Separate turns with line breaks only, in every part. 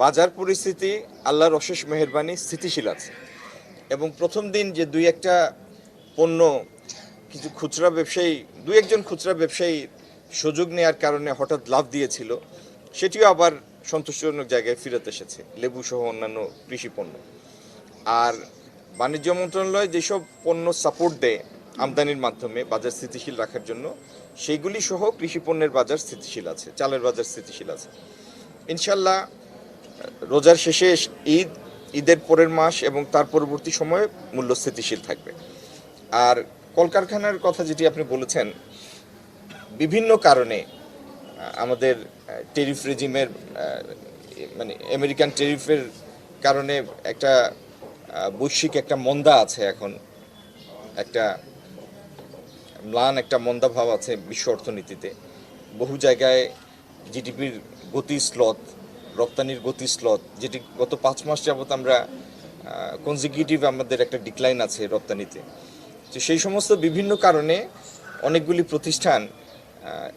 বাজার পরিস্থিতি আল্লাহর অশেষ মেহেরবানি স্থিতিশীল আছে এবং প্রথম দিন যে দুই একটা পণ্য কিছু খুচরা ব্যবসায়ী দুই একজন খুচরা ব্যবসায়ী সুযোগ নেওয়ার কারণে হঠাৎ লাভ দিয়েছিল, সেটিও আবার সন্তোষজনক জায়গায় ফিরত এসেছে, লেবু সহ অন্যান্য কৃষি পণ্য। আর বাণিজ্য মন্ত্রণালয় যেসব পণ্য সাপোর্ট দেয় আমদানির মাধ্যমে বাজার স্থিতিশীল রাখার জন্য, সেইগুলি সহ কৃষি পণ্যের বাজার স্থিতিশীল আছে, চালের বাজার স্থিতিশীল আছে। ইনশাল্লাহ রোজার শেষে ঈদের পরের মাস এবং তার পরবর্তী সময়ে মূল্য স্থিতিশীল থাকবে। আর কলকারখানার কথা যেটি আপনি বলেছেন, বিভিন্ন কারণে আমাদের টেরিফ রেজিমের মানে আমেরিকান টেরিফের কারণে একটা বৈশ্বিক একটা মন্দা আছে, এখন একটা ম্লান একটা মন্দা ভাব আছে বিশ্ব অর্থনীতিতে। বহু জায়গায় জিডিপির গতি স্লথ, রপ্তানির গতি স্লথ, যেটি গত 5 মাস যাবত আমরা কনজিকিউটিভ আমাদের একটা ডিক্লাইন আছে রপ্তানিতে। তো সেই সমস্ত বিভিন্ন কারণে অনেকগুলি প্রতিষ্ঠান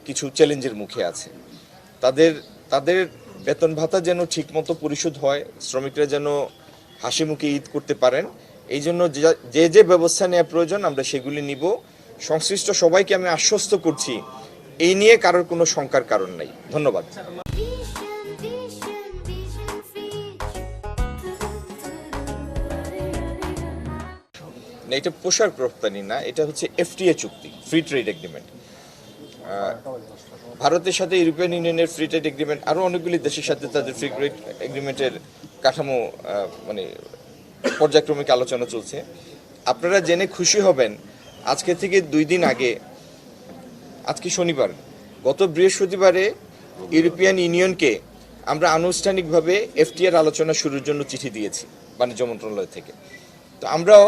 কিছু চ্যালেঞ্জের মুখে আছে। তাদের বেতন ভাতা যেন ঠিকমতো পরিশোধ হয়, শ্রমিকরা যেন হাসি মুখে ঈদ করতে পারেন, এই জন্য যে ব্যবস্থা নেওয়া প্রয়োজন আমরা সেগুলি নিব। সংশ্লিষ্ট সবাইকে আমি আশ্বস্ত করছি, এই নিয়ে কারোর কোনো শঙ্কার কারণ নাই। ধন্যবাদ। এটা পোশাক রপ্তানি না, এটা হচ্ছে এফটিএ চুক্তি, ফ্রি ট্রেড এগ্রিমেন্ট। ভারতের সাথে ইউরোপিয়ান ইউনিয়নের ফ্রি ট্রেড এগ্রিমেন্ট, আরও অনেকগুলি দেশের সাথে তাদের ফ্রি ট্রেড এগ্রিমেন্টের কাঠামো মানে পর্যায়ক্রমিক আলোচনা চলছে। আপনারা জেনে খুশি হবেন, আজকে থেকে 2 দিন আগে, আজকে শনিবার, গত বৃহস্পতিবারে ইউরোপিয়ান ইউনিয়নকে আমরা আনুষ্ঠানিকভাবে এফটিএর আলোচনা শুরুর জন্য চিঠি দিয়েছি বাণিজ্য মন্ত্রণালয় থেকে। তো আমরাও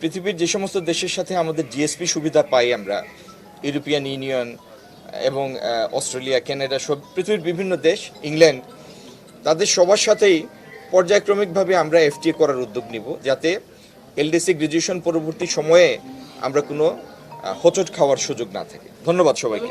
পৃথিবীর যে সমস্ত দেশের সাথে আমাদের জিএসপি সুবিধা পাই আমরা, ইউরোপিয়ান ইউনিয়ন এবং অস্ট্রেলিয়া, কানাডা, সব পৃথিবীর বিভিন্ন দেশ, ইংল্যান্ড, তাদের সবার সাথেই পর্যায়ক্রমিকভাবে আমরা এফটিএ করার উদ্যোগ নিব, যাতে এলডিসি গ্রাজুয়েশন পরবর্তী সময়ে আমরা কোনো হোঁচট খাওয়ার সুযোগ না থাকে। ধন্যবাদ সবাইকে।